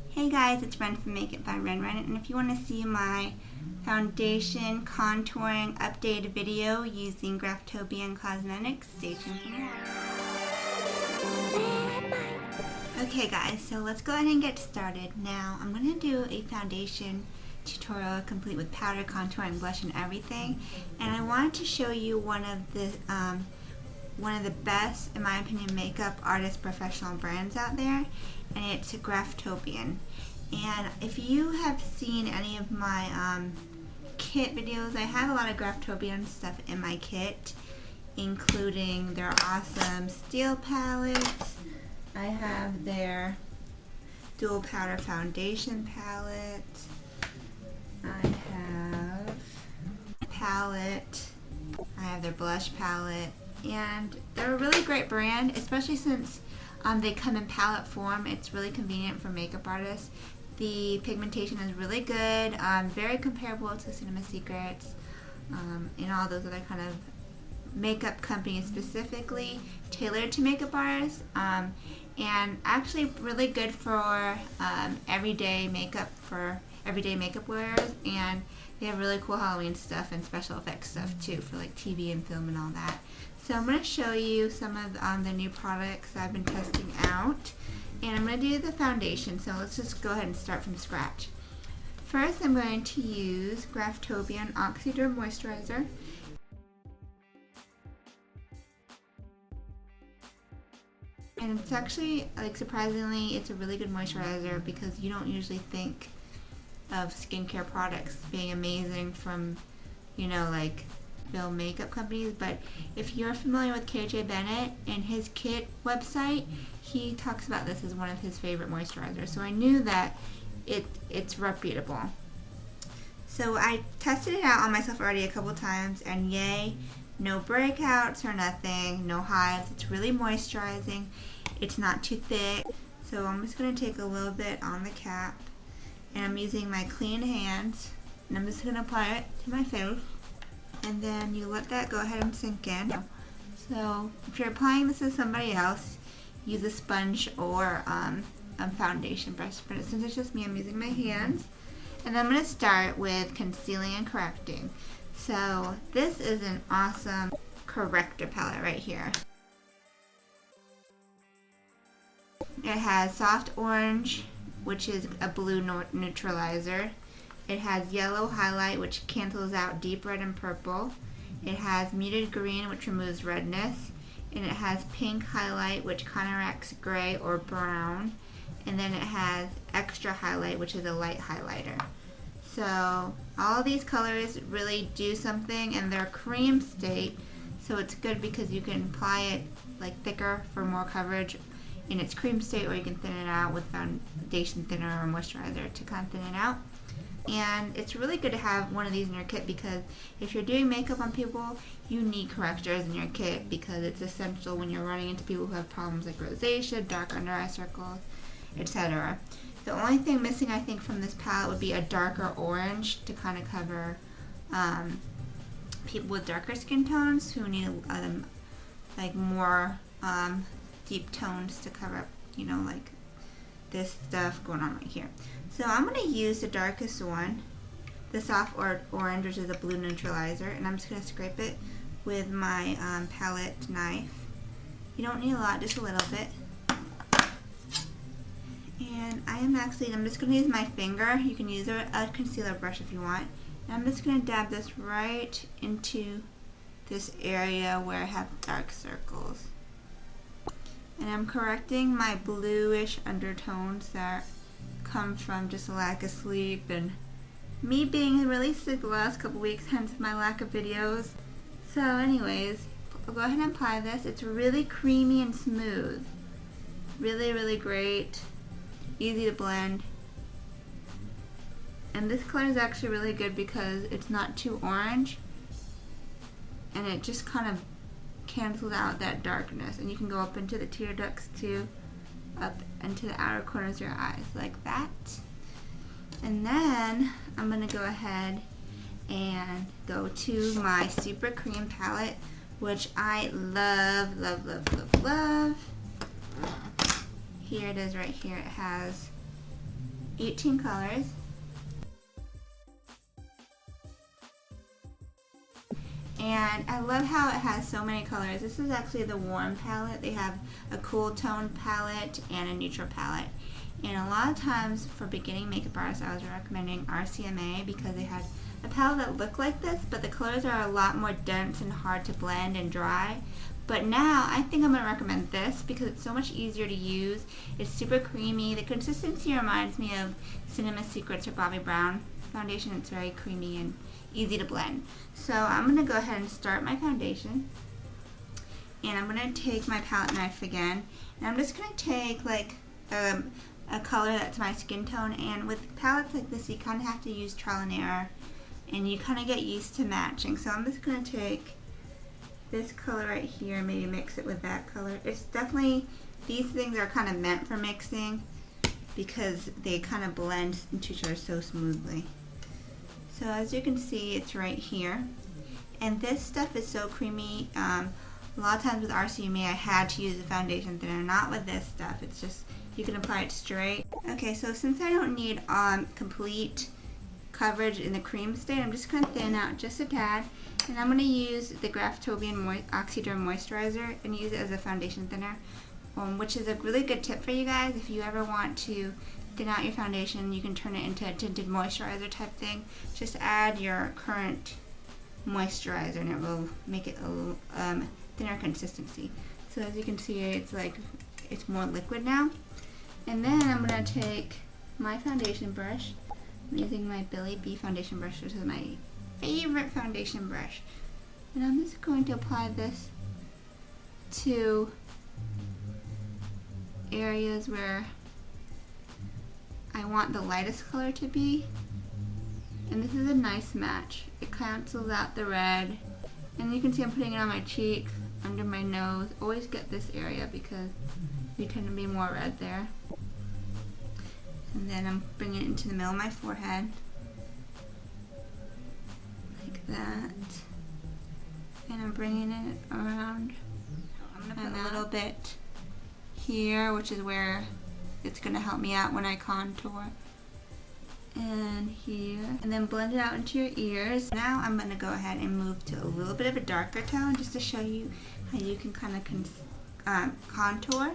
Hey guys, it's Ren from Make It by Ren, and if you want to see my foundation contouring updated video using Graftobian Cosmetics, stay tuned for more. Okay guys, so let's go ahead and get started. Now I'm going to do a foundation tutorial complete with powder, contour, and blush and everything, and I wanted to show you one of the best, in my opinion, makeup artist professional brands out there, and it's Graftobian. And if you have seen any of my kit videos, I have a lot of Graftobian stuff in my kit, including their awesome steel palettes. I have their dual powder foundation palette. I have palette. I have their blush palette. And they're a really great brand, especially since they come in palette form. It's really convenient for makeup artists. The pigmentation is really good, very comparable to Cinema Secrets and all those other kind of makeup companies specifically tailored to makeup artists, and actually really good for everyday makeup wearers, and they have really cool Halloween stuff and special effects stuff too for like TV and film and all that. So I'm going to show you some of the new products I've been testing out, and I'm going to do the foundation, so let's just go ahead and start from scratch. First I'm going to use Graftobian Oxyderm Moisturizer. And it's actually, like, surprisingly, it's a really good moisturizer because you don't usually think of skincare products being amazing from, you know, like film makeup companies, but if you're familiar with KJ Bennett and his kit website, he talks about this as one of his favorite moisturizers, so I knew that it's reputable. So I tested it out on myself already a couple times, and yay, no breakouts or nothing, no hives. It's really moisturizing. It's not too thick. So I'm just going to take a little bit on the cap, and I'm using my clean hands, and I'm just going to apply it to my face, and then you let that go ahead and sink in. So if you're applying this to somebody else, use a sponge or a foundation brush, but since it's just me, I'm using my hands. And then I'm going to start with concealing and correcting. So this is an awesome corrector palette right here. It has soft orange, which is a blue neutralizer. It has yellow highlight, which cancels out deep red and purple. It has muted green, which removes redness. And it has pink highlight, which counteracts gray or brown. And then it has extra highlight, which is a light highlighter. So all of these colors really do something, and they're cream state, so it's good because you can apply it like thicker for more coverage in its cream state, or you can thin it out with foundation thinner or moisturizer to kind of thin it out. And it's really good to have one of these in your kit because if you're doing makeup on people, you need correctors in your kit because it's essential when you're running into people who have problems like rosacea, dark under eye circles, etc. The only thing missing, I think, from this palette would be a darker orange to kind of cover people with darker skin tones who need like more deep tones to cover up, you know, like this stuff going on right here. So I'm going to use the darkest one, the soft orange, which is a blue neutralizer, and I'm just going to scrape it with my palette knife. You don't need a lot, just a little bit. And I'm just going to use my finger. You can use a concealer brush if you want. And I'm just going to dab this right into this area where I have dark circles. And I'm correcting my bluish undertones that come from just a lack of sleep and me being really sick the last couple weeks, hence my lack of videos. So anyways, I'll go ahead and apply this. It's really creamy and smooth. Really, really great. Easy to blend. And this color is actually really good because it's not too orange, and it just kind of cancels out that darkness, and you can go up into the tear ducts too, up into the outer corners of your eyes like that. And then I'm going to go ahead and go to my Super Cream palette, which I love, love, love, love, love. Here it is right here. It has 18 colors. And I love how it has so many colors. This is actually the warm palette. They have a cool tone palette and a neutral palette. And a lot of times for beginning makeup artists, I was recommending RCMA because they had a palette that looked like this, but the colors are a lot more dense and hard to blend and dry. But now I think I'm going to recommend this because it's so much easier to use. It's super creamy. The consistency reminds me of Cinema Secrets or Bobbi Brown foundation. It's very creamy and easy to blend. So I'm going to go ahead and start my foundation. And I'm going to take my palette knife again. And I'm just going to take like a color that's my skin tone. And with palettes like this, you kind of have to use trial and error. And you kind of get used to matching. So I'm just going to take this color right here, maybe mix it with that color. It's definitely, these things are kind of meant for mixing because they kind of blend into each other so smoothly. So as you can see, it's right here. And this stuff is so creamy. A lot of times with RCMA, I had to use a foundation thinner, not with this stuff. It's just, you can apply it straight. Okay, so since I don't need complete coverage in the cream state, I'm just going to thin out just a tad. And I'm going to use the Graftobian Oxyderm moisturizer and use it as a foundation thinner, which is a really good tip for you guys. If you ever want to thin out your foundation, you can turn it into a tinted moisturizer type thing. Just add your current moisturizer and it will make it a thinner consistency. So as you can see, it's like, it's more liquid now. And then I'm going to take my foundation brush. I'm using my Billy B foundation brush, which is my favorite foundation brush. And I'm just going to apply this to areas where I want the lightest color to be. And this is a nice match. It cancels out the red. And you can see I'm putting it on my cheek, under my nose. Always get this area because you tend to be more red there. And then I'm bringing it into the middle of my forehead. Like that. And I'm bringing it around. I'm going to put a little bit here, which is where it's going to help me out when I contour. And here. And then blend it out into your ears. Now I'm going to go ahead and move to a little bit of a darker tone just to show you how you can kind of contour.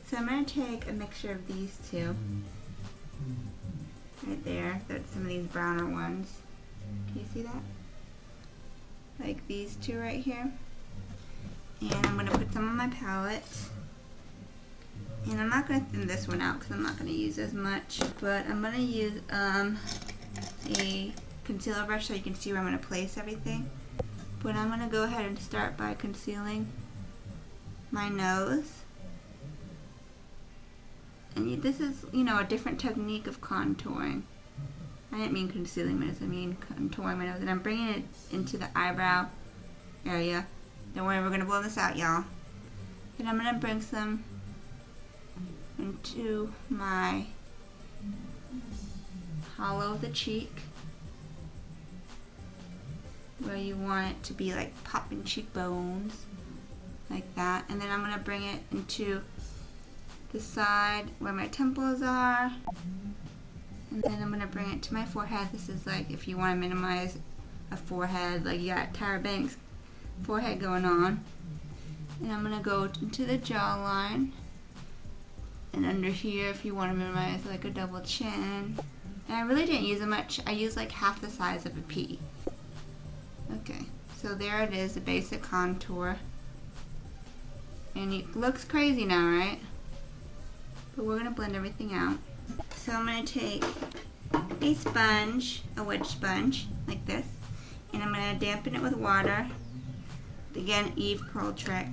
So I'm going to take a mixture of these two. Right there. There's some of these browner ones. Can you see that? Like these two right here. And I'm going to put some on my palette. And I'm not going to thin this one out because I'm not going to use as much. But I'm going to use a concealer brush so you can see where I'm going to place everything. But I'm going to go ahead and start by concealing my nose. And this is, you know, a different technique of contouring. I didn't mean concealing my nose, I mean contouring my nose. And I'm bringing it into the eyebrow area. Don't worry, we're going to blow this out, y'all. And I'm going to bring some into my hollow of the cheek, where you want it to be like popping cheekbones, like that. And then I'm going to bring it into the side where my temples are, and then I'm going to bring it to my forehead. This is like if you want to minimize a forehead, like you got Tyra Banks forehead going on. And I'm going to go into the jawline, and under here if you want to minimize like a double chin. And I really didn't use it much. I used like half the size of a pea. Okay, so there it is, the basic contour. And it looks crazy now, right? But we're going to blend everything out. So I'm going to take a sponge, a wedge sponge, like this, and I'm going to dampen it with water. Again, Eve Pearl trick.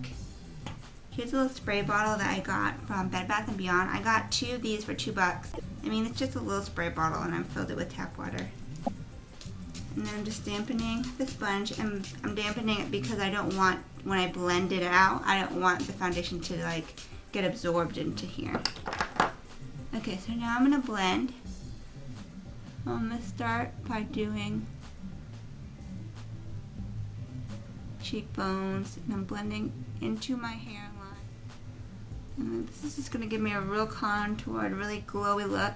Here's a little spray bottle that I got from Bed Bath & Beyond. I got 2 of these for $2. I mean, it's just a little spray bottle, and I filled it with tap water. And then I'm just dampening the sponge, and I'm dampening it because I don't want, when I blend it out, I don't want the foundation to like get absorbed into here. Okay, so now I'm going to blend. I'm going to start by doing cheekbones, and I'm blending into my hairline. And this is just going to give me a real contoured, really glowy look.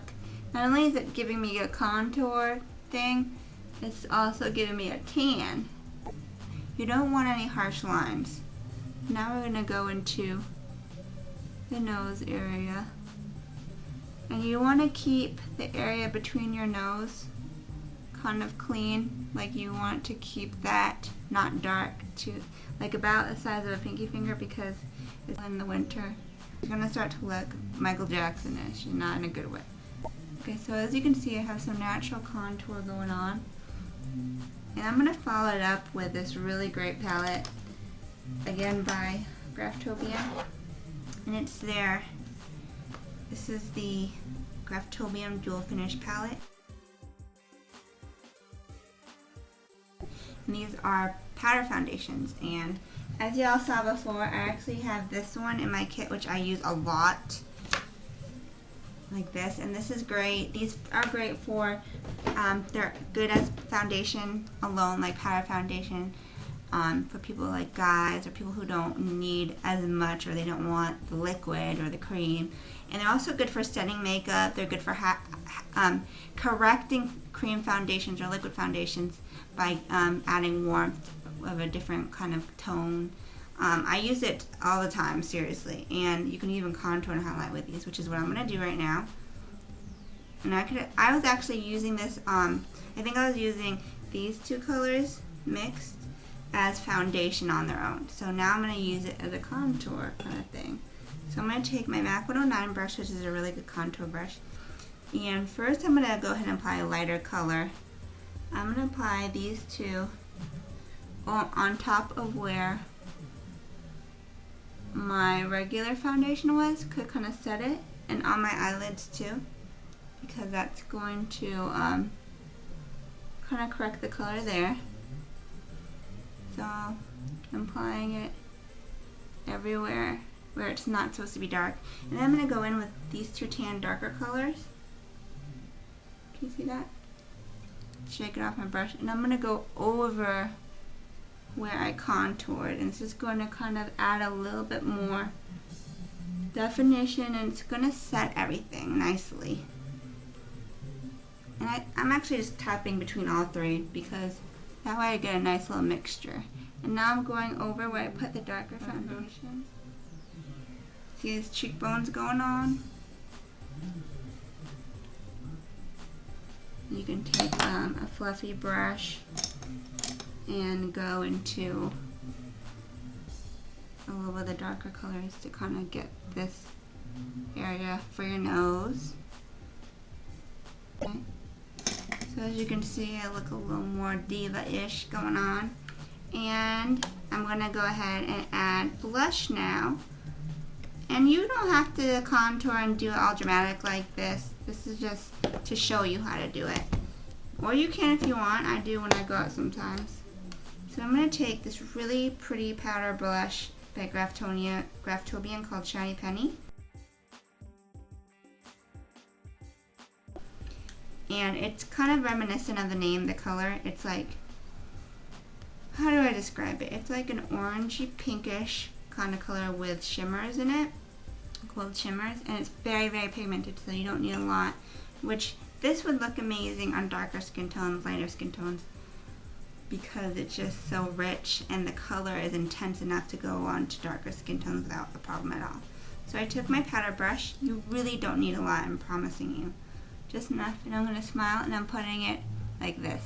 Not only is it giving me a contour thing, it's also giving me a tan. You don't want any harsh lines. Now we're going to go into the nose area. And you want to keep the area between your nose kind of clean. Like you want to keep that not dark, to like about the size of a pinky finger, because it's in the winter. It's going to start to look Michael Jackson-ish, and not in a good way. Okay, so as you can see, I have some natural contour going on. And I'm going to follow it up with this really great palette, again by Graftobian. And it's there. This is the Graftobian Dual Finish palette. And these are powder foundations. And as y'all saw before, I actually have this one in my kit, which I use a lot. Like this, and this is great. These are great for, they're good as foundation alone, like powder foundation, for people like guys or people who don't need as much, or they don't want the liquid or the cream. And they're also good for setting makeup. They're good for correcting cream foundations or liquid foundations by adding warmth of a different kind of tone. I use it all the time, seriously, and you can even contour and highlight with these, which is what I'm going to do right now. And I was actually using this, I think I was using these two colors mixed as foundation on their own. So now I'm going to use it as a contour kind of thing. So I'm going to take my MAC 109 brush, which is a really good contour brush, and first I'm going to go ahead and apply a lighter color. I'm going to apply these two on top of where my regular foundation was, could kind of set it, and on my eyelids too, because that's going to kind of correct the color there. So I'm applying it everywhere where it's not supposed to be dark. And then I'm going to go in with these two tan darker colors. Can you see that? Shake it off my brush, and I'm going to go over where I contoured, and this is going to kind of add a little bit more definition, and it's going to set everything nicely. And I'm actually just tapping between all three, because that way I get a nice little mixture. And now I'm going over where I put the darker foundation. See these cheekbones going on? You can take a fluffy brush and go into a little bit of the darker colors to kind of get this area for your nose. Okay. So as you can see, I look a little more diva-ish going on. And I'm going to go ahead and add blush now. And you don't have to contour and do it all dramatic like this. This is just to show you how to do it. Or you can if you want. I do when I go out sometimes. So I'm going to take this really pretty powder blush by Graftobian called Shiny Penny. And it's kind of reminiscent of the name, the color. It's like, how do I describe it? It's like an orangey pinkish kind of color with shimmers in it, gold shimmers, and it's very, very pigmented, so you don't need a lot, which this would look amazing on darker skin tones, lighter skin tones, because it's just so rich and the color is intense enough to go on to darker skin tones without a problem at all. So I took my powder brush. You really don't need a lot, I'm promising you. Just enough, and I'm going to smile, and I'm putting it like this.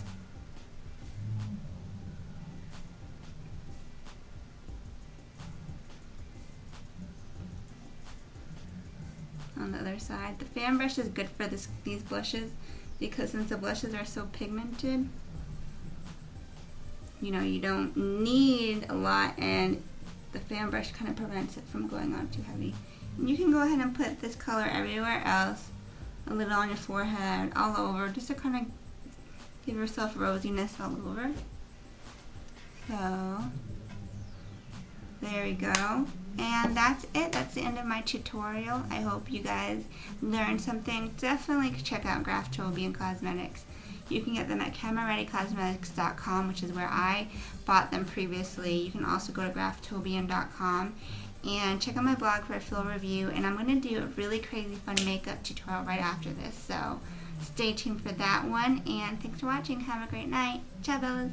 On the other side. The fan brush is good for these blushes, because since the blushes are so pigmented, you know, you don't need a lot, and the fan brush kind of prevents it from going on too heavy. And you can go ahead and put this color everywhere else, a little on your forehead, all over, just to kind of give yourself rosiness all over. So there we go. And that's it. That's the end of my tutorial. I hope you guys learned something. Definitely check out Graftobian Cosmetics. You can get them at camerareadycosmetics.com, which is where I bought them previously. You can also go to graftobian.com and check out my blog for a full review. And I'm going to do a really crazy fun makeup tutorial right after this. So stay tuned for that one. And thanks for watching. Have a great night. Ciao, bellas.